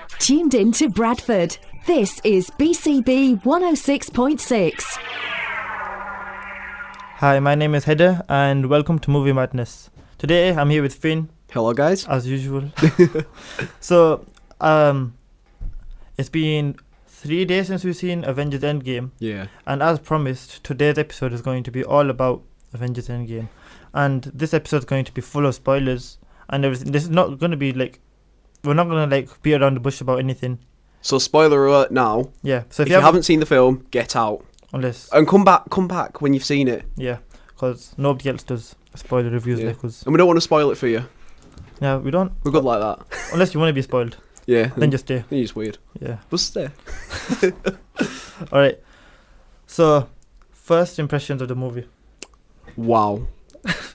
Tuned in to Bradford. This is BCB 106.6. Hi, my name is Heather and welcome to Movie Madness. Today I'm here with Finn. Hello guys. As usual. So, it's been 3 days since we've seen Avengers Endgame. Yeah. And as promised, today's episode is going to be all about Avengers Endgame. And this episode is going to be full of spoilers and everything. This is not going to be like, we're not going to like beat around the bush about anything. So spoiler alert now. Yeah. So if you haven't seen the film, get out. Unless. And come back when you've seen it. Yeah. Because nobody else does spoiler reviews like us. And we don't want to spoil it for you. Yeah, we don't. We're good like that. Unless you want to be spoiled. Yeah. Then just stay. Then you're just weird. Yeah. But stay. Alright. So, first impressions of the movie. Wow.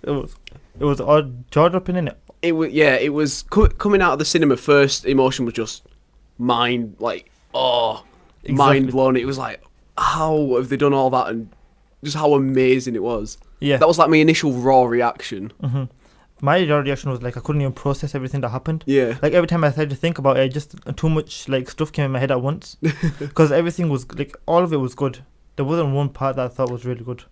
It was odd, jaw-dropping, innit? It was coming out of the cinema. First emotion was just mind blown. It was like, how have they done all that, and just how amazing it was. Yeah, that was like my initial raw reaction. Mm-hmm. My raw reaction was like I couldn't even process everything that happened. Yeah, like every time I tried to think about it, just too much like stuff came in my head at once. Because everything was like, all of it was good. There wasn't one part that I thought was really good.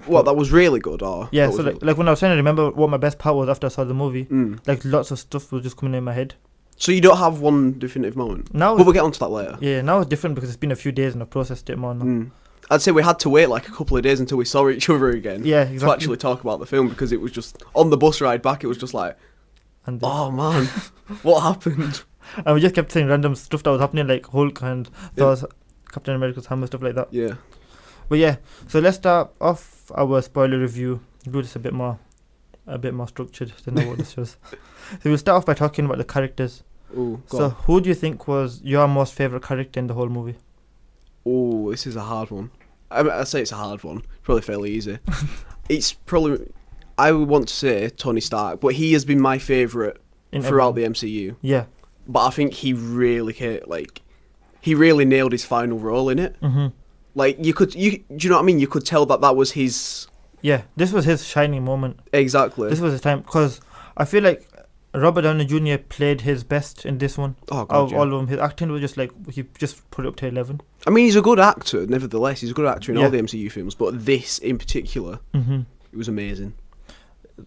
What, that was really good, or? Yeah, so like when I was trying to remember what my best part was after I saw the movie, like lots of stuff was just coming in my head. So you don't have one definitive moment? Now, but we'll get onto that later. Yeah, now it's different because it's been a few days and I've processed it more now. I'd say we had to wait like a couple of days until we saw each other again. Yeah, exactly. To actually talk about the film, because it was just, on the bus ride back, it was just like, oh man, what happened? And we just kept saying random stuff that was happening, like Hulk and Thor's Captain America's hammer, stuff like that. Yeah. But yeah, so let's start off our spoiler review. Do this a bit more structured than what this was. So we'll start off by talking about the characters. Ooh, so who do you think was your most favourite character in the whole movie? Oh, this is a hard one. I say it's a hard one. Probably fairly easy. It's probably, I would want to say Tony Stark, but he has been my favourite throughout the MCU. Yeah. But I think he really nailed his final role in it. Mm-hmm. Like, do you know what I mean? You could tell that was his... Yeah, this was his shining moment. Exactly. This was his time, because I feel like Robert Downey Jr. played his best in this one. Oh, God, all of them. His acting was just like, he just put it up to 11. I mean, he's a good actor, nevertheless. He's a good actor in all the MCU films, but this in particular, it was amazing.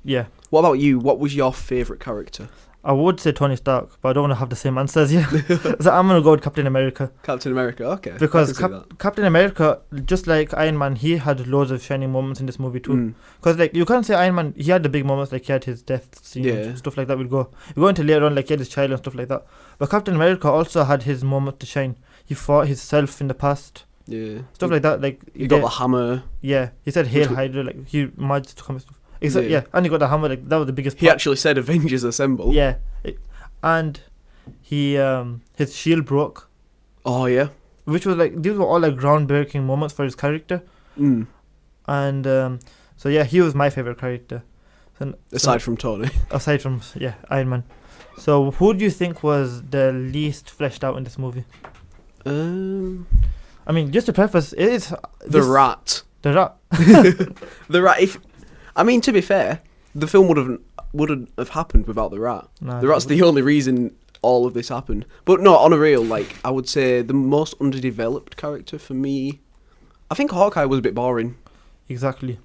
Yeah. What about you? What was your favourite character? I would say Tony Stark, but I don't want to have the same answer as you. So I'm going to go with Captain America. Captain America, okay. Because Captain America, just like Iron Man, he had loads of shining moments in this movie too. Because like, you can't say Iron Man, he had the big moments, like he had his death scene and stuff like that. We go into later on, like he had his child and stuff like that. But Captain America also had his moment to shine. He fought himself in the past. Yeah. Stuff like that. Like he got the hammer. Yeah. He said Hail Hydra, like he managed to come. And he got the hammer, like that was the biggest part. He actually said Avengers Assemble. Yeah. And he his shield broke. Oh yeah. Which was like, these were all like groundbreaking moments for his character. And so yeah, he was my favourite character. Aside from Tony. Aside from Iron Man. So who do you think was the least fleshed out in this movie? I mean, just to preface, it is the Rat. The Rat. The Rat. I mean, to be fair, the film wouldn't have happened without the Rat. No, the Rat's the only reason all of this happened. But no, on a real, like, I would say the most underdeveloped character for me, I think Hawkeye was a bit boring. Exactly.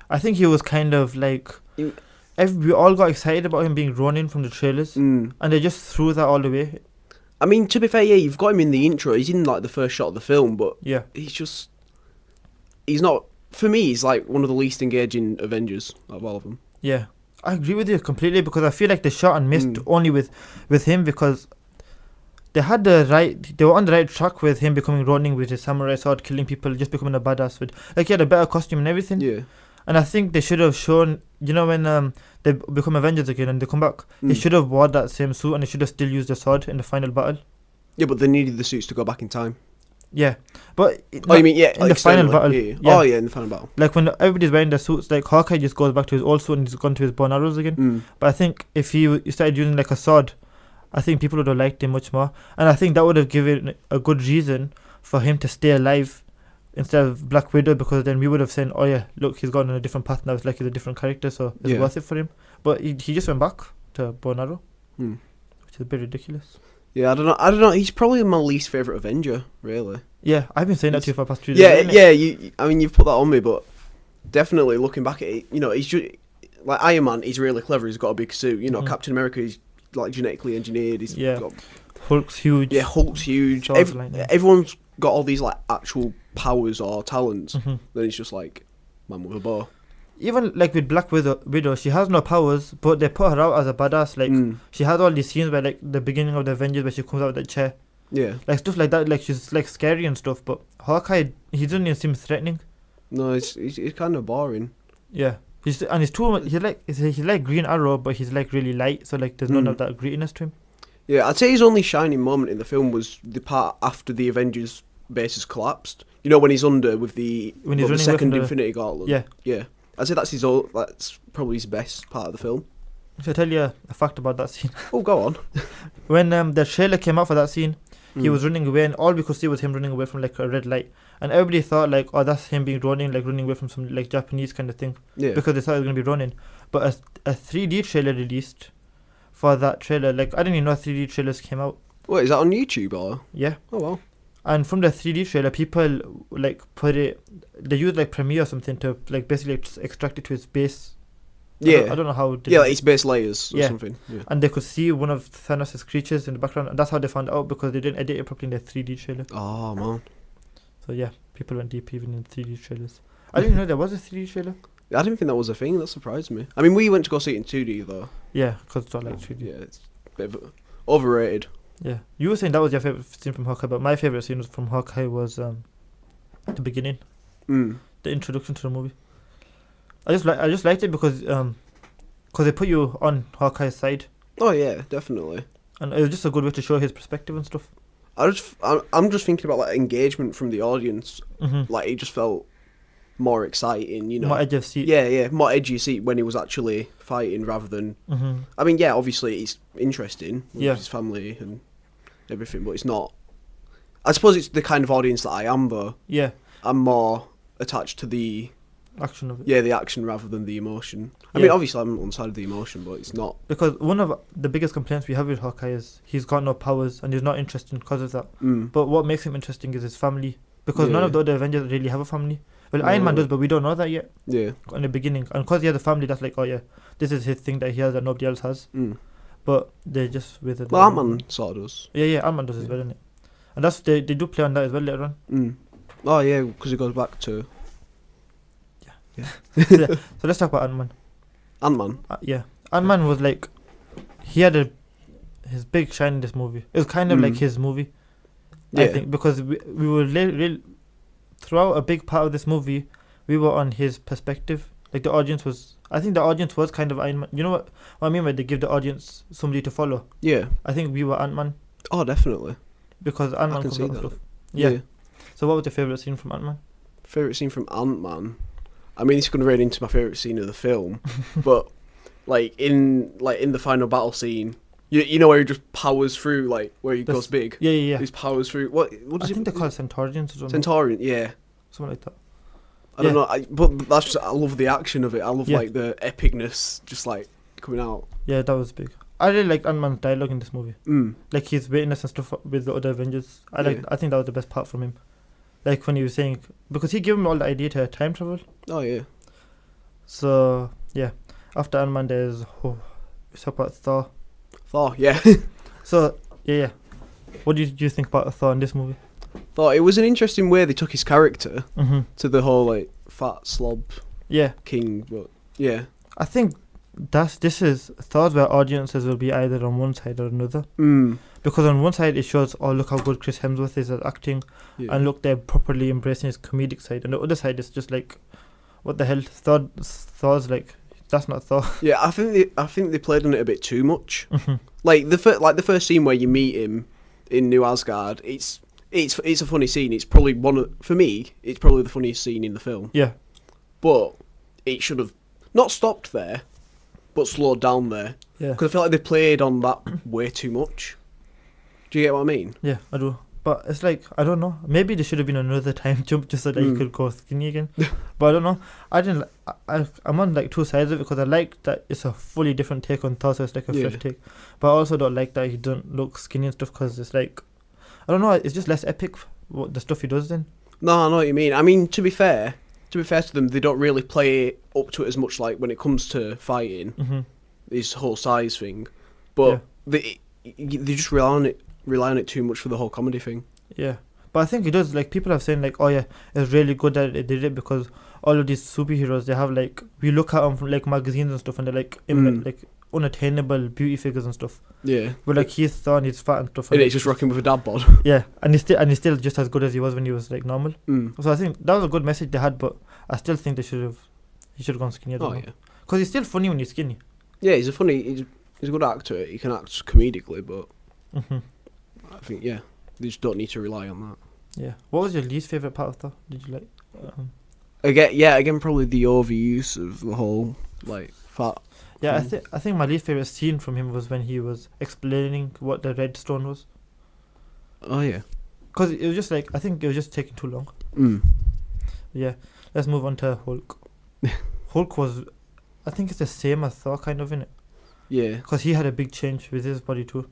I think he was kind of like, we all got excited about him being Ronin from the trailers, and they just threw that all the way. I mean, to be fair, yeah, you've got him in the intro. He's in like the first shot of the film, but he's not. For me, he's like one of the least engaging Avengers of all of them. Yeah, I agree with you completely, because I feel like they shot and missed only with him, because they were on the right track with him becoming Ronin with his samurai sword, killing people, just becoming a badass with, like, he had a better costume and everything. Yeah. And I think they should have shown, you know, when they become Avengers again and they come back, they should have worn that same suit and they should have still used the sword in the final battle. Yeah, but they needed the suits to go back in time. Yeah, but you mean in the final battle? Yeah. Oh yeah, in the final battle. Like when everybody's wearing the suits, like Hawkeye just goes back to his old suit and he's gone to his bow and arrows again. But I think if he started using like a sword, I think people would have liked him much more, and I think that would have given a good reason for him to stay alive instead of Black Widow, because then we would have said, oh yeah, look, he's gone on a different path now. It's like he's a different character, so it's worth it for him. But he just went back to bow and arrow, which is a bit ridiculous. Yeah, I don't know. He's probably my least favourite Avenger, really. Yeah, I've been saying that to you for the past 2 days. Yeah, isn't it? yeah. I mean, you've put that on me, but definitely looking back at it, he's just like Iron Man. He's really clever. He's got a big suit. Captain America. He's like genetically engineered. He's got, Hulk's huge. Yeah, Hulk's huge. Everyone's got all these like actual powers or talents. Then it's just like man with a bow. Even like with Black Widow, she has no powers, but they put her out as a badass. Like she has all these scenes where like the beginning of the Avengers where she comes out with the chair. Yeah. Like stuff like that. Like she's like scary and stuff. But Hawkeye, he doesn't even seem threatening. No, he's kind of boring. Yeah. He's like Green Arrow, but he's like really light. So like there's none of that grittiness to him. Yeah, I'd say his only shining moment in the film was the part after the Avengers bases collapsed. When he's under with the second Infinity Gauntlet. Yeah. Yeah. I'd say that's that's probably his best part of the film. Should I tell you a fact about that scene? Oh, go on. When the trailer came out for that scene, he was running away, and all we could see was him running away from like a red light, and everybody thought like, oh, that's him running away from some like Japanese kind of thing, because they thought he was gonna be running. But a 3D trailer released for that trailer. Like I didn't even know 3D trailers came out. What, is that on YouTube or? Yeah. Oh well. And from the 3D trailer, people like they use like Premiere or something to like basically extract it to its base. Yeah. I don't know how. Like its base layers or something. Yeah. And they could see one of Thanos' creatures in the background, and that's how they found out, because they didn't edit it properly in the 3D trailer. Oh man. So yeah, people went deep even in 3D trailers. I didn't know there was a 3D trailer. I didn't think that was a thing. That surprised me. I mean, we went to go see it in 2D though. Yeah, because it's not like 3D. Yeah, it's a bit overrated. Yeah, you were saying that was your favorite scene from Hawkeye, but my favorite scene from Hawkeye was at the beginning, the introduction to the movie. I just liked it because they put you on Hawkeye's side. Oh yeah, definitely. And it was just a good way to show his perspective and stuff. I'm just thinking about like engagement from the audience. Like it just felt more exciting, More edge of seat. Yeah, more edgy seat when he was actually fighting rather than. I mean, yeah, obviously it's interesting with his family and everything, but it's not. I suppose it's the kind of audience that I am, though. Yeah. I'm more attached to the action of it. Yeah, the action rather than the emotion. I mean, obviously I'm on the side of the emotion, but it's not. Because one of the biggest complaints we have with Hawkeye is he's got no powers and he's not interesting because of that. But what makes him interesting is his family. Because none of the other Avengers really have a family. Well, Iron Man does, but we don't know that yet. Yeah. In the beginning. And because he has a family, that's like, oh yeah, this is his thing that he has that nobody else has. But they just with it. Well, Ant-Man sort of does. Yeah, Ant-Man does as well, isn't it? And that's they do play on that as well later on. Oh yeah, because it goes back to. Yeah. So let's talk about Ant-Man. Ant-Man. Yeah, Ant-Man was like, he had his big shine in this movie. It was kind of like his movie. Yeah. I think because we were throughout a big part of this movie, we were on his perspective. Like the audience was. I think the audience was kind of Iron Man. You know what I mean when they give the audience somebody to follow? Yeah. I think we were Ant-Man. Oh, definitely. Because Ant-Man comes out and stuff. Yeah. So what was your favourite scene from Ant-Man? Favourite scene from Ant-Man? I mean, it's going to run into my favourite scene of the film. But, in the final battle scene, you know where he just powers through, where he goes big? Yeah. He powers through. What does I think they call it Centaurians or something. Centaurian, yeah. Something like that. I don't know, but that's just, I love the action of it. I love, the epicness just, coming out. Yeah, that was big. I really liked Ant-Man's dialogue in this movie. Like his witness and stuff with the other Avengers. I think that was the best part from him. Like when he was saying, because he gave him all the idea to time travel. Oh yeah. So yeah, after Ant-Man there's let's talk about Thor. Thor, yeah. So yeah. What did you think about Thor in this movie? Thought it was an interesting way they took his character to the whole fat slob king, but yeah. I think this is Thor's where audiences will be either on one side or another. Because on one side it shows, oh look how good Chris Hemsworth is at acting, and look they're properly embracing his comedic side. And the other side is just like, what the hell? Thor's like, that's not Thor. Yeah, I think they played on it a bit too much. Like the first scene where you meet him in New Asgard, it's a funny scene. It's probably for me, it's probably the funniest scene in the film. Yeah. But it should have not stopped there, but slowed down there. Yeah. Because I feel like they played on that way too much. Do you get what I mean? Yeah, I do. But it's like, I don't know. Maybe there should have been another time jump just so that he could go skinny again. But I don't know. I didn't. I'm on like two sides of it because I like that it's a fully different take on Thor, so it's like a fresh take. But I also don't like that he doesn't look skinny and stuff because it's like, I don't know. It's just less epic what the stuff he does then. No, I know what you mean. I mean, to be fair to them, they don't really play up to it as much. Like when it comes to fighting, this whole size thing. But they just rely on it too much for the whole comedy thing. Yeah, but I think it does. Like people are saying, like, oh yeah, it's really good that they did it because all of these superheroes, they have like, we look at them from like magazines and stuff, and they're like like unattainable beauty figures and stuff. Yeah, but like he's Thor and he's fat and stuff. And he's just rocking with a dad bod. Yeah, and he's still just as good as he was when he was like normal. So I think that was a good message they had, but I still think he should have gone skinny. Because he's still funny when he's skinny. Yeah, he's a good actor. He can act comedically, but I think they just don't need to rely on that. Yeah. What was your least favourite part of Thor? Did you like? Again, probably the overuse of the whole like fat. Yeah, I think my least favourite scene from him was when he was explaining what the red stone was. Oh yeah. Because it was just like, I think it was just taking too long. Yeah. Let's move on to Hulk. Hulk was, I think it's the same as Thor kind of, innit? Yeah. Because he had a big change with his body too.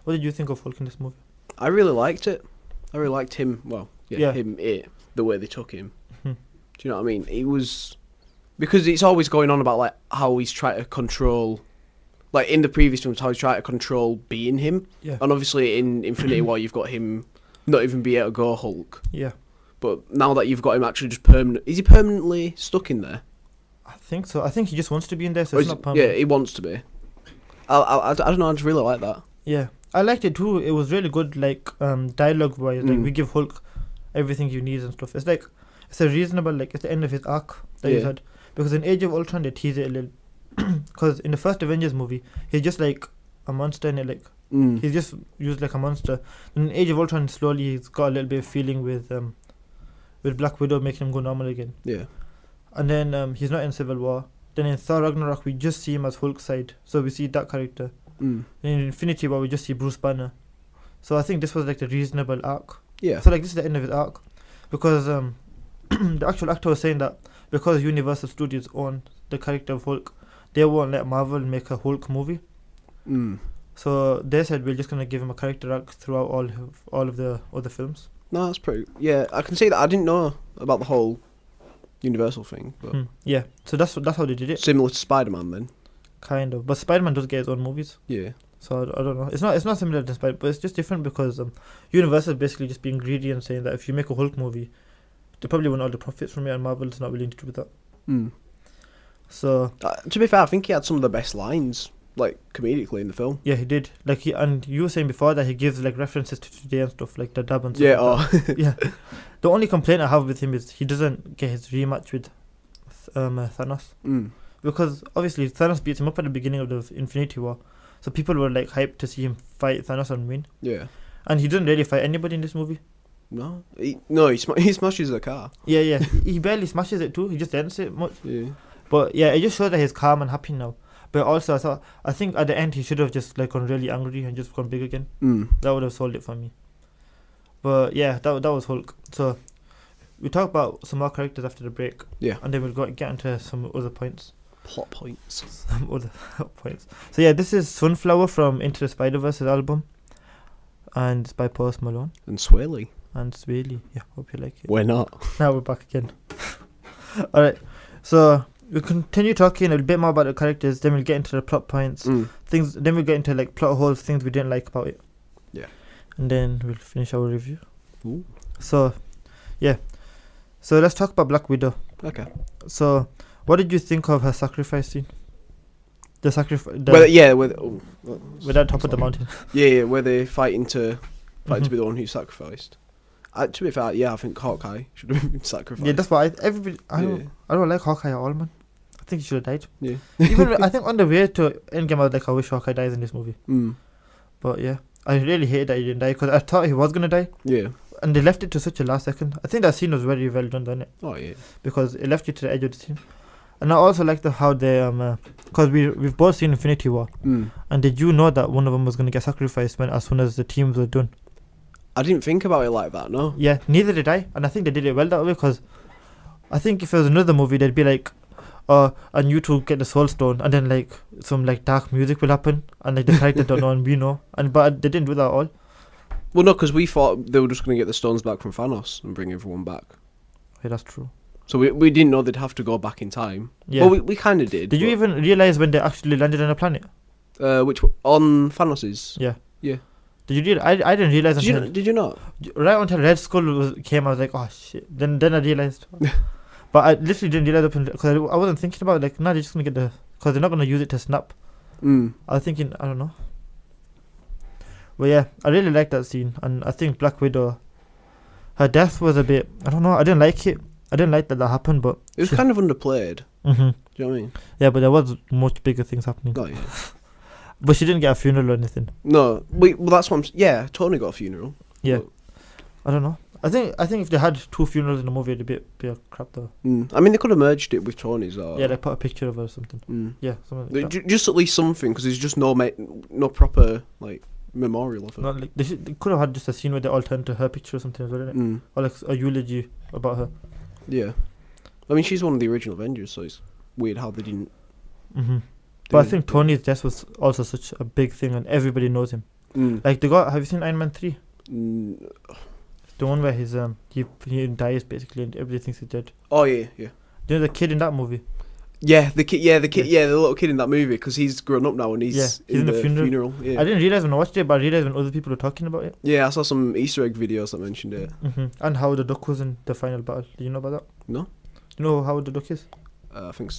What did you think of Hulk in this movie? I really liked it. I really liked him. Well, the way they took him. Do you know what I mean? It was because it's always going on about like how he's trying to control, like in the previous films, how he's trying to control being him. Yeah. And obviously in Infinity War, you've got him not even be able to go Hulk. Yeah. But now that you've got him actually just permanent, is he permanently stuck in there? I think so. I think he just wants to be in there, so it's not permanent. Yeah, he wants to be. I don't know. I just really like that. Yeah. I liked it too. It was really good, like dialogue wise. Like we give Hulk everything he needs and stuff. It's like it's a reasonable, like it's the end of his arc that he's had. Because in Age of Ultron they tease it a little. Because in the first Avengers movie he's just like a monster and like he's just used like a monster. In Age of Ultron slowly he's got a little bit of feeling with Black Widow making him go normal again. Yeah. And then he's not in Civil War. Then in Thor Ragnarok we just see him as Hulk's side, so we see that character. In Infinity War we just see Bruce Banner. So I think this was like the reasonable arc. Yeah. So like this is the end of his arc. Because the actual actor was saying that because Universal Studios own the character of Hulk, they won't let Marvel make a Hulk movie. So they said we're just gonna give him a character arc throughout all of the other films. No, that's pretty. Yeah, I can see that. I didn't know about the whole Universal thing. But yeah, so that's how they did it. Similar to Spider-Man then. Kind of, but Spider-Man does get his own movies. Yeah. So I don't know. It's not similar to Spider, but it's just different because Universal is basically just being greedy and saying that if you make a Hulk movie, they probably want all the profits from it, and Marvel's not willing to do that. So to be fair, I think he had some of the best lines, like comedically in the film. Yeah, he did. Like and you were saying before that he gives like references to today and stuff, like the dab and stuff. Yeah. Like yeah. The only complaint I have with him is he doesn't get his rematch with Thanos. Because obviously Thanos beats him up at the beginning of the Infinity War, so people were like hyped to see him fight Thanos and win. Yeah. And he didn't really fight anybody in this movie. No, he smashes the car. Yeah. He barely smashes it too. He just didn't it much. Yeah. But yeah, it just shows that he's calm and happy now. But also, I think at the end he should have just like gone really angry and just gone big again. That would have sold it for me. But yeah, that was Hulk. So we talk about some more characters after the break. Yeah. And then we'll get into some other points. Plot points. Some other points. So yeah, this is Sunflower from Into the Spider-Verse album, and it's by Post Malone and Swaley. Yeah, hope you like it. Why not? Now we're back again. All right, so we'll continue talking a bit more about the characters. Then we'll get into the plot points, things. Then we'll get into like plot holes, things we didn't like about it. Yeah. And then we'll finish our review. Ooh. So, yeah. So let's talk about Black Widow. Okay. So, what did you think of her sacrifice scene? The sacrifice. With that top of the mountain. Yeah, where they fighting to be the one who sacrificed. To be fair, I think Hawkeye should have been sacrificed. Yeah, that's why I don't like Hawkeye at all, man. I think he should have died. Yeah. Even I think on the way to Endgame, I was like, I wish Hawkeye dies in this movie. But yeah, I really hated that he didn't die because I thought he was gonna die. Yeah. And they left it to such a last second. I think that scene was very well done, didn't it? Oh yeah. Because it left you to the edge of the scene. And I also liked how they because we've both seen Infinity War. And did you know that one of them was gonna get sacrificed as soon as the teams were done? I didn't think about it like that, no. Yeah, neither did I. And I think they did it well that way, because I think if it was another movie, they'd be like, and you two get the Soul Stone, and then like some like dark music will happen, and like the characters don't know and we know. But they didn't do that at all. Well, no, because we thought they were just going to get the stones back from Thanos and bring everyone back. Yeah, that's true. So we didn't know they'd have to go back in time. Yeah. Well, we kind of did. Did you even realise when they actually landed on a planet? On Thanos's? Yeah. Yeah. Did you I didn't realise until... Did you not? Right until Red Skull came, I was like, oh shit. Then I realised. But I literally didn't realise because I wasn't thinking about it. Like, nah, they're just going to get because they're not going to use it to snap. I was thinking, I don't know. But yeah, I really liked that scene. And I think Black Widow, her death was a bit, I don't know, I didn't like it. I didn't like that happened, but... It was kind of underplayed. Mm-hmm. Do you know what I mean? Yeah, but there was much bigger things happening. Oh, yeah. But she didn't get a funeral or anything. No, well, that's what yeah, Tony got a funeral. Yeah. But I don't know. I think if they had 2 funerals in the movie, it'd be a crap though. I mean, they could have merged it with Tony's. Or... Yeah, they put a picture of her or something. Yeah, something like that. Just at least something, because there's just no proper like memorial of her. Not like they could have had just a scene where they all turned to her picture or something as well, innit? Or like a eulogy about her. Yeah. I mean, she's one of the original Avengers, so it's weird how they didn't. But I think Tony's death was also such a big thing, and everybody knows him. Like have you seen Iron Man 3? The one where he's he dies basically, and everybody thinks he's dead. Oh yeah. You know the kid in that movie? Yeah, the little kid in that movie, because he's grown up now and he's in the funeral. Yeah. I didn't realise when I watched it, but I realised when other people were talking about it. Yeah, I saw some Easter egg videos that mentioned it. And how the Duck was in the final battle. Do you know about that? No. You know how the Duck is? I think.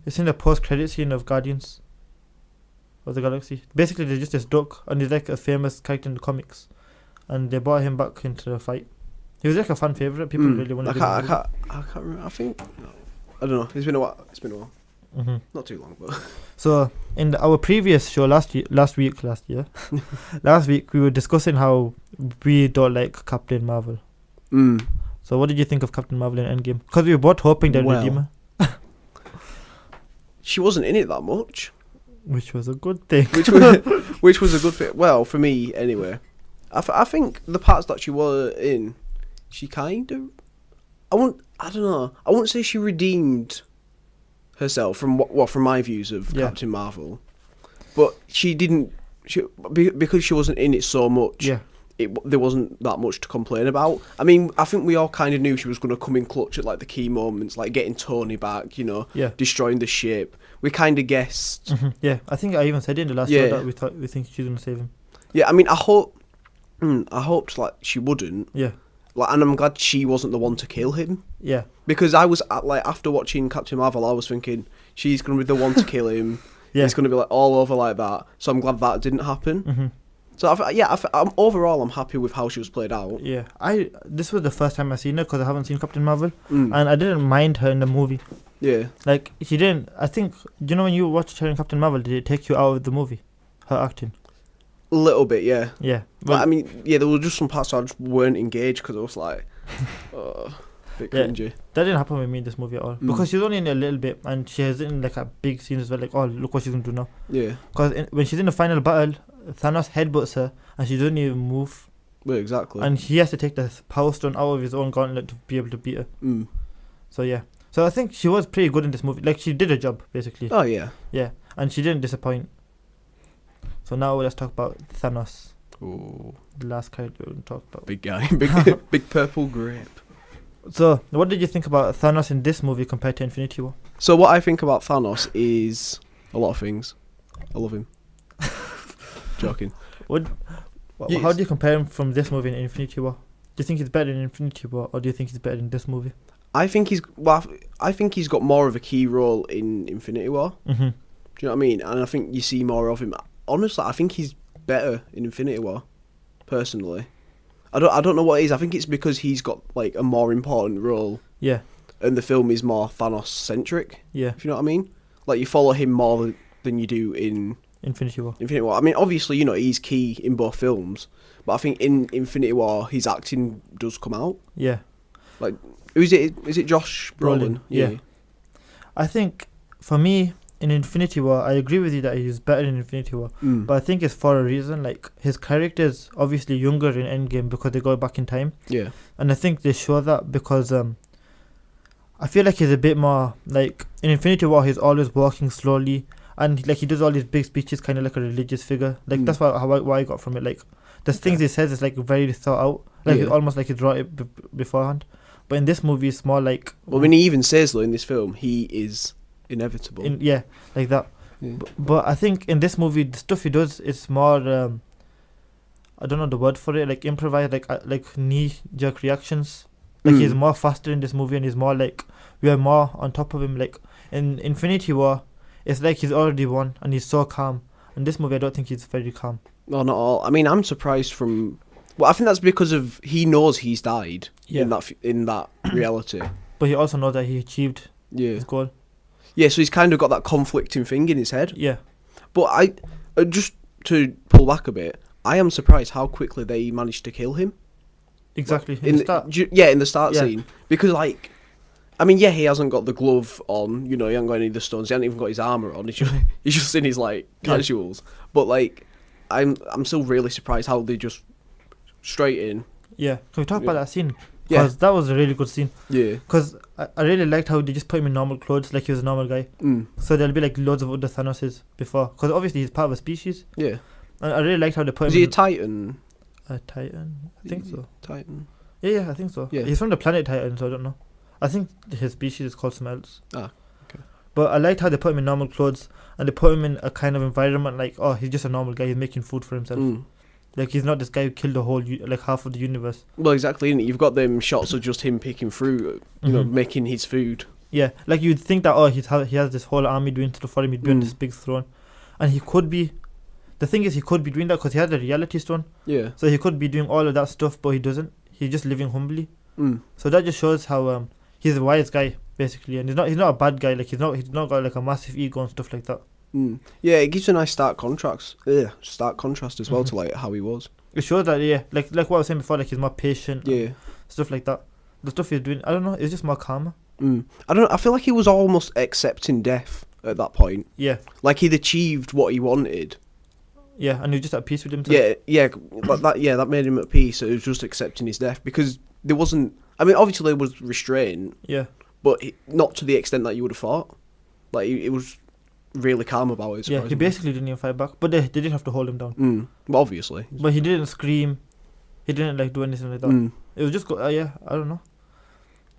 It's in the post-credit scene of Guardians of the Galaxy. Basically, there's just this duck, and he's like a famous character in the comics, and they brought him back into the fight. He was like a fan favorite. People really wanted to. I can't remember. I think. I don't know. It's been a while. Not too long, but. So in our previous show last week, last week we were discussing how we don't like Captain Marvel. So what did you think of Captain Marvel in Endgame? Because we were both hoping they'd redeem her. She wasn't in it that much, which was a good thing. which was a good fit. Well, for me anyway. I think the parts that she was in, she kind of. I don't know. I wouldn't say she redeemed herself from from my views of Captain Marvel, but she didn't. Because she wasn't in it so much. Yeah. There wasn't that much to complain about. I mean, I think we all kind of knew she was going to come in clutch at like the key moments, like getting Tony back, destroying the ship. We kind of guessed. Yeah, I think I even said it in the last show that we think she's going to save him. Yeah, I mean, I hoped like she wouldn't. Yeah. Like, and I'm glad she wasn't the one to kill him. Yeah. Because I was after watching Captain Marvel, I was thinking she's going to be the one to kill him. Yeah. It's going to be like all over like that. So I'm glad that didn't happen. So overall, I'm happy with how she was played out. Yeah, this was the first time I seen her because I haven't seen Captain Marvel, and I didn't mind her in the movie. Yeah, like she didn't. I think when you watched her in Captain Marvel, did it take you out of the movie? Her acting. A little bit, yeah. Yeah, but I mean, there were just some parts I just weren't engaged because I was like, bit cringy. That didn't happen with me in this movie at all because she's only in a little bit, and she has in like a big scene as well. Like, oh, look what she's gonna do now. Yeah. Because when she's in the final battle, Thanos headbutts her and she doesn't even move. Well, exactly. And he has to take the Power Stone out of his own gauntlet to be able to beat her. So yeah. So I think she was pretty good in this movie. Like, she did her job, basically. Oh, yeah. Yeah. And she didn't disappoint. So now let's talk about Thanos. Ooh. The last character we're going to talk about. Big guy. Big purple grape. So, what did you think about Thanos in this movie compared to Infinity War? So what I think about Thanos is a lot of things. I love him. Joking. How do you compare him from this movie and Infinity War? Do you think he's better in Infinity War, or do you think he's better in this movie? I think he's got more of a key role in Infinity War. Do you know what I mean? And I think you see more of him. Honestly, I think he's better in Infinity War. Personally, I don't know what it is. I think it's because he's got like a more important role. Yeah. And the film is more Thanos centric. Yeah. If you know what I mean? Like, you follow him more than you do in Infinity War. I mean, obviously, he's key in both films, but I think in Infinity War, his acting does come out. Yeah. Like, who is it? Is it Josh Brolin? Yeah. I think, for me, in Infinity War, I agree with you that he's better in Infinity War, but I think it's for a reason. Like, his character's obviously younger in Endgame because they go back in time. Yeah. And I think they show that because I feel like he's a bit more, like, in Infinity War, he's always walking slowly, and, like, he does all these big speeches, kind of like a religious figure. Like, that's what I got from it. Like, the things he says is, like, very thought out. Like, it's almost like he wrote it beforehand. But in this movie, it's more like... Well, when he even says, though, in this film, he is inevitable. Yeah, like that. Yeah. But I think in this movie, the stuff he does is more... I don't know the word for it. Like, improvised, like knee-jerk reactions. Like, he's more faster in this movie, and he's more, like... We are more on top of him. Like, in Infinity War, it's like he's already won, and he's so calm. In this movie, I don't think he's very calm. No, not all. I mean, I'm surprised from... Well, I think that's because of he knows he's died in that reality. But he also knows that he achieved his goal. Yeah, so he's kind of got that conflicting thing in his head. Yeah. But I just to pull back a bit, I am surprised how quickly they managed to kill him. Exactly. In the start. In the start scene. Because, like, I mean, he hasn't got the glove on, you know, he hasn't got any of the stones, he hasn't even got his armour on, he's just in his, like, casuals. But, like, I'm still really surprised how they just straight in. Yeah, can we talk about that scene? Because that was a really good scene. Yeah. Because I really liked how they just put him in normal clothes, like he was a normal guy. So there'll be like loads of other Thanoses before. Because obviously he's part of a species. Yeah. And I really liked how they put him. Is he a Titan? A Titan? I think so. Titan? Yeah, I think so. Yeah. He's from the planet Titan, so I don't know. I think his species is called something else. Ah, okay. But I liked how they put him in normal clothes and they put him in a kind of environment like, oh, he's just a normal guy, he's making food for himself. Like, he's not this guy who killed the whole, like, half of the universe. Well, exactly, innit? You've got them shots of just him picking fruit, you know, making his food. Yeah, like, you'd think that, oh, he has this whole army doing stuff for him, he'd be on this big throne. And he could be, the thing is, he could be doing that because he had a reality stone. Yeah. So he could be doing all of that stuff, but he doesn't. He's just living humbly. So that just shows how he's a wise guy, basically. And he's not a bad guy, like, he's not got, like, a massive ego and stuff like that. Yeah, it gives a nice stark contrast as well to like how he was. It shows that like what I was saying before, like he's more patient, stuff like that. The stuff he's doing, I don't know, it's just more calmer. I don't know, I feel like he was almost accepting death at that point. Yeah, like he'd achieved what he wanted. Yeah, and he was just at peace with himself. That made him at peace. So he was just accepting his death because there wasn't. I mean, obviously there was restraint. Yeah, but not to the extent that you would have thought. Like it was really calm about it. Yeah, he basically didn't even fight back, but they did have to hold him down. Well, obviously. But he didn't scream. He didn't like do anything like that. It was just I don't know.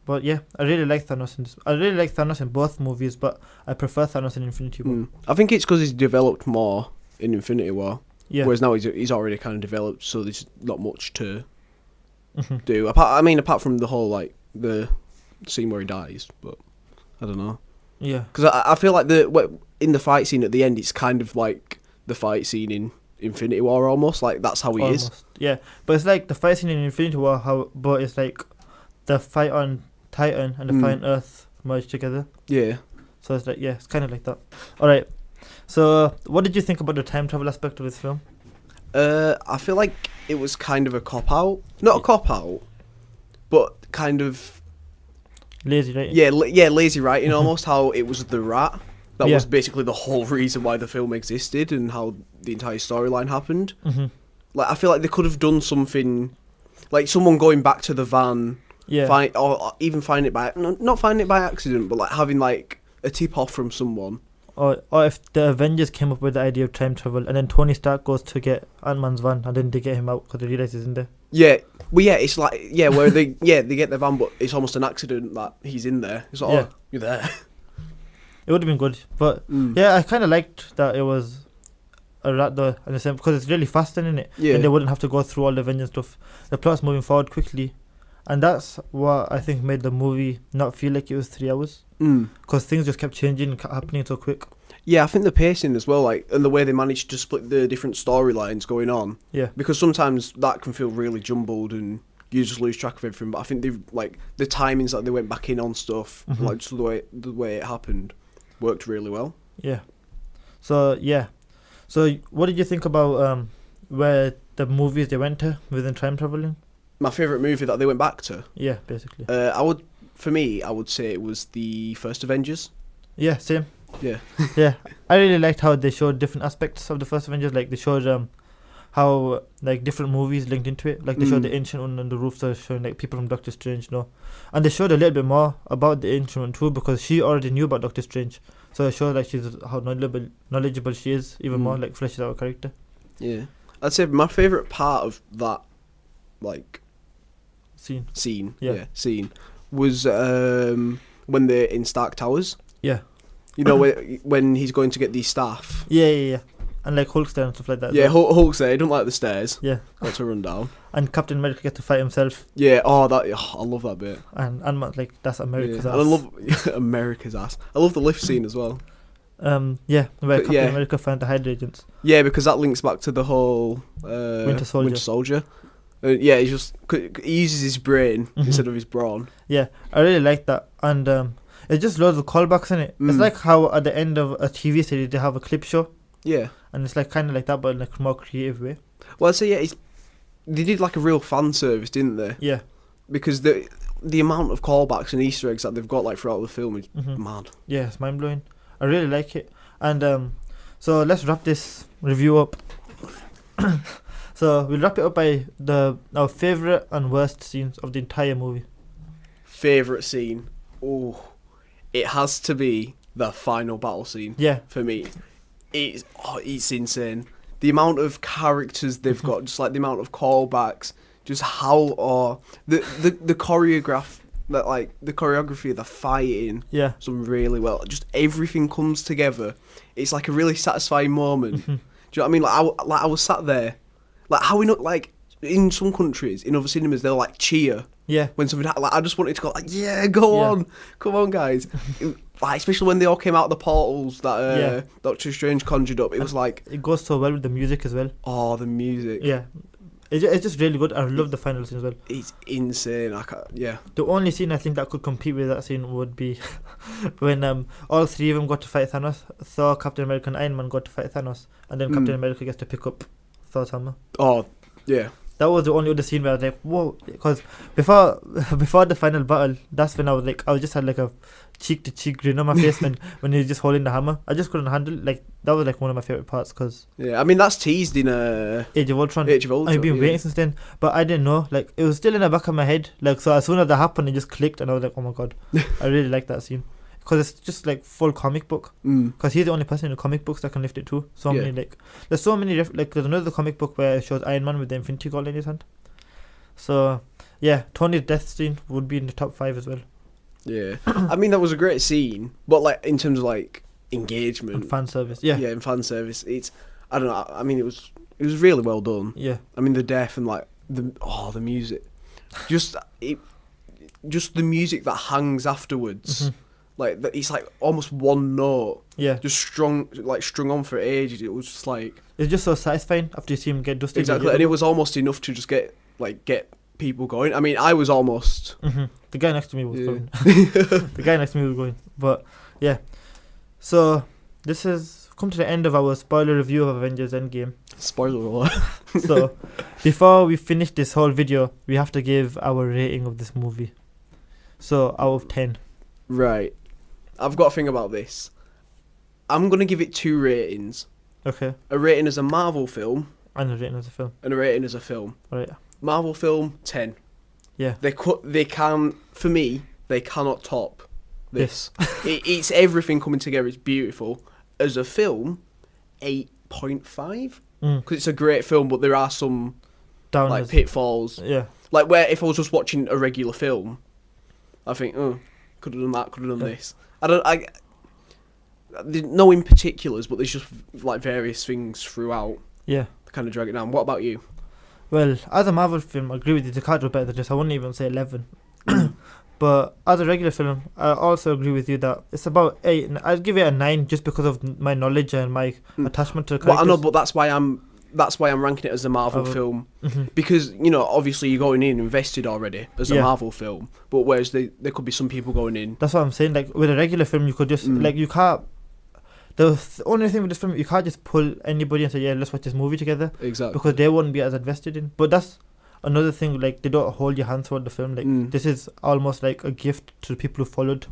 But yeah, I really like Thanos in this. I really like Thanos in both movies, but I prefer Thanos in Infinity War. I think it's because he's developed more in Infinity War. Yeah. Whereas now he's already kind of developed, so there's not much to do. Apart from the whole like the scene where he dies, but I don't know. Yeah. Because I feel like in the fight scene at the end, it's kind of like the fight scene in Infinity War almost. Like, that's how he is. Yeah. But it's like the fight scene in Infinity War, but it's like the fight on Titan and the fight on Earth merged together. Yeah. So it's like, it's kind of like that. Alright. So, what did you think about the time travel aspect of this film? I feel like it was kind of a cop-out. Not a cop-out, but kind of... Lazy writing. Yeah, lazy writing almost. How it was the rat. That was basically the whole reason why the film existed and how the entire storyline happened. Like, I feel like they could have done something, like someone going back to the van, or even find it by not finding it by accident, but like having like a tip off from someone. Or if the Avengers came up with the idea of time travel and then Tony Stark goes to get Ant-Man's van and then they get him out because they realise he's in there. Yeah, well, it's like where they get the van, but it's almost an accident that he's in there. It's like, oh, you're there. It would have been good, but I kind of liked that it was a rat though, in a sense, because it's really fast, isn't it? Yeah. And they wouldn't have to go through all the Avengers stuff. The plot's moving forward quickly, and that's what I think made the movie not feel like it was 3 hours. Because things just kept changing and kept happening so quick. Yeah, I think the pacing as well, like, and the way they managed to split the different storylines going on. Yeah. Because sometimes that can feel really jumbled and you just lose track of everything. But I think they've like the timings that they went back in on stuff, like just the way it happened, worked really well. Yeah. So what did you think about where the movies they went to within time traveling? My favourite movie that they went back to? Yeah, basically. I would say it was the first Avengers. Yeah, same. Yeah. Yeah, I really liked how they showed different aspects of the first Avengers. Like they showed how like different movies linked into it. Like they showed the ancient one on the roof, so showing like people from Doctor Strange, and they showed a little bit more about the ancient one too because she already knew about Doctor Strange. So it shows like she's how knowledgeable she is even more. Like fleshes out her character. Yeah, I'd say my favorite part of that like Scene was when they're in Stark Towers. Yeah. You know when he's going to get these staff. Yeah. And like Hulk's there and stuff like that. Yeah, Hulk's there. He don't like the stairs. Yeah. Got to run down. And Captain America gets to fight himself. Yeah. I love that bit. And like that's America's ass. And I love America's ass. I love the lift scene as well. Where Captain America found the Hydra agents. Yeah, because that links back to the whole Winter Soldier. He uses his brain instead of his brawn. Yeah, I really like that, and it's just loads of callbacks in it. It's like how at the end of a TV series they have a clip show. Yeah, and it's like kind of like that, but in a more creative way. Well, I'd say they did like a real fan service, didn't they? Yeah, because the amount of callbacks and Easter eggs that they've got like throughout the film is mad. Yeah, it's mind blowing. I really like it, and so let's wrap this review up. So we'll wrap it up by our favourite and worst scenes of the entire movie. Favourite scene? Oh, it has to be the final battle scene. Yeah. For me. It's insane. The amount of characters they've got, just like the amount of callbacks, just how the choreography of the fighting. Yeah. Done really well. Just everything comes together. It's like a really satisfying moment. Do you know what I mean? I was sat there. Like how in some countries, in other cinemas, they'll like cheer. Yeah. When something I just wanted to go like, yeah, go on, come on, guys. Especially when they all came out of the portals that Doctor Strange conjured up. It was like it goes so well with the music as well. Oh, the music. Yeah. It's just really good. I love the final scene as well. It's insane. The only scene I think that could compete with that scene would be when all three of them got to fight Thanos. Thor, Captain America, and Iron Man got to fight Thanos, and then Captain America gets to pick up Thor's hammer. Oh, yeah. That was the only other scene where I was like, whoa, because before the final battle, that's when I was just had like a cheek to cheek grin on my face when he was just holding the hammer. I just couldn't handle it. Like that was like one of my favorite parts because I mean that's teased in Age of Ultron. I've been waiting since then, but I didn't know. Like it was still in the back of my head. Like so, as soon as that happened, it just clicked, and I was like, oh my god, I really like that scene. Because it's just like full comic book. Because he's the only person in the comic books that can lift it too. There's so many there's another comic book where it shows Iron Man with the Infinity Gauntlet in his hand. So yeah, Tony's death scene would be in the top 5 as well. Yeah, I mean that was a great scene, but like in terms of like engagement and fan service, and fan service, it's I don't know. I mean it was really well done. Yeah, I mean the death and like the music, just the music that hangs afterwards. Like it's like almost one note. Yeah. Just strung on for ages. It was just like it's just so satisfying after you see him get dusted. Exactly, and it was almost enough to just get people going. I mean, I was almost. The guy next to me was going. But yeah, so this has come to the end of our spoiler review of Avengers Endgame. Spoiler alert. So before we finish this whole video, we have to give our rating of this movie. So out of 10. Right. I've got a thing about this. I'm going to give it 2 ratings. Okay. A rating as a Marvel film. And a rating as a film. And a rating as a film. Right. Marvel film, 10. Yeah. They cannot top this. It's everything coming together. It's beautiful. As a film, 8.5. Because it's a great film, but there are some like pitfalls. Yeah. Like where if I was just watching a regular film, I think, could have done that, could have done this. There's no in particulars, but there's just like various things throughout. Yeah. To kind of drag it down. What about you? Well, as a Marvel film, I agree with you. They can't do better than this. I wouldn't even say 11. But as a regular film, I also agree with you that it's about 8. And I'd give it a 9 just because of my knowledge and my attachment to the characters. Well, I know, but that's why I'm ranking it as a Marvel film. Because, obviously you're going in invested already as a Marvel film. But whereas there could be some people going in. That's what I'm saying. Like, with a regular film, you could just, you can't. The only thing with this film, you can't just pull anybody and say, yeah, let's watch this movie together. Exactly. Because they wouldn't be as invested in. But that's another thing, like, they don't hold your hands throughout the film. Like, this is almost like a gift to the people who followed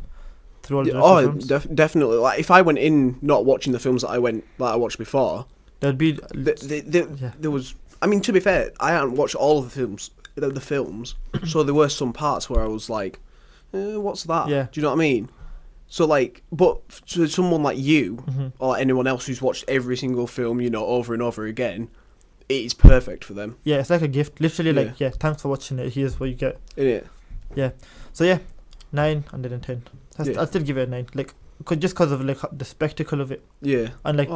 through all the rest of the films. Definitely. Like if I went in not watching the films that I watched before, there'd be there was. I mean, to be fair, I hadn't watched all of the films, so there were some parts where I was like, "What's that?" Yeah. Do you know what I mean? So like, but to someone like you or anyone else who's watched every single film, over and over again, it is perfect for them. Yeah, it's like a gift. Literally, thanks for watching it. Here's what you get. Yeah. Yeah. So yeah, 9 and then 10. I'll still give it a 9. Like, just because of like the spectacle of it. Yeah. And like,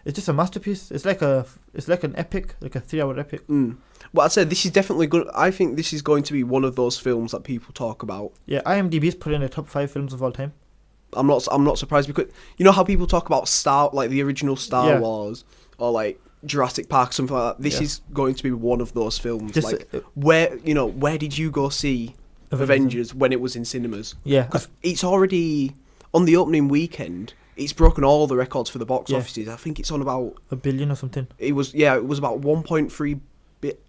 it's just a masterpiece. It's like an epic, like a 3-hour epic. Well, I'd say this is definitely good. I think this is going to be one of those films that people talk about. Yeah, IMDb's put in the top 5 films of all time. I'm not surprised because you know how people talk about the original Star Wars or like Jurassic Park, something like that. This is going to be one of those films. Just, like where did you go see Avengers when it was in cinemas? Yeah, because it's already on the opening weekend. It's broken all the records for the box offices. I think it's on about $1 billion or something. It was about 1.3 bit.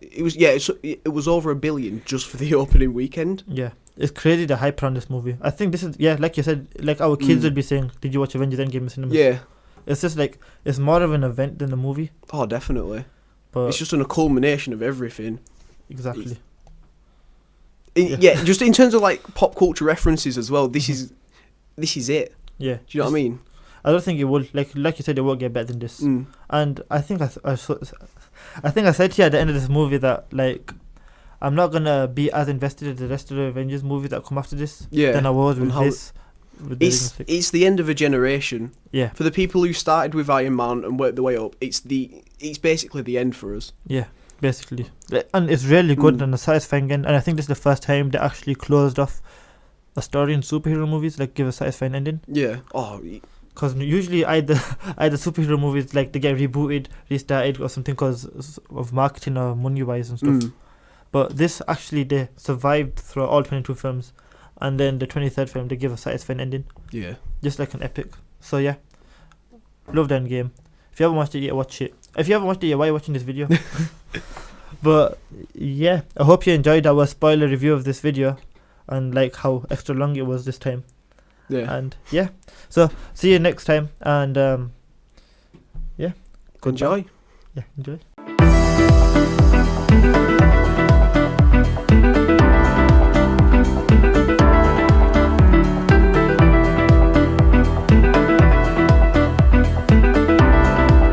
It was over $1 billion just for the opening weekend. Yeah. It's crazy the hype around this movie. I think this is, like you said, like our kids would be saying, did you watch Avengers Endgame in cinemas? Yeah. It's just like, it's more of an event than a movie. Oh, definitely. But it's just a culmination of everything. Exactly. Just in terms of like pop culture references as well, this is it. Yeah. Do you know what I mean? I don't think it will, like you said, it won't get better than this. And I think I said to you at the end of this movie that, like, I'm not gonna be as invested in the rest of the Avengers movies that come after this than I was with this. It's the end of a generation. Yeah. For the people who started with Iron Man and worked their way up, it's basically the end for us. Yeah, basically. And it's really good and a satisfying end. And I think this is the first time they actually closed off a story in superhero movies, like give a satisfying ending. Yeah. Oh. Because usually either superhero movies, like, they get rebooted, restarted or something because of marketing or money wise and stuff. But this actually, they survived through all 22 films, and then the 23rd film they give a satisfying ending. Yeah. Just like an epic. So yeah, loved Endgame. If you haven't watched it yet, watch it. If you haven't watched it yet, why are you watching this video? But yeah, I hope you enjoyed our spoiler review of this video, and like how extra long it was this time. Yeah. And yeah, so see you next time, and enjoy. Yeah, enjoy.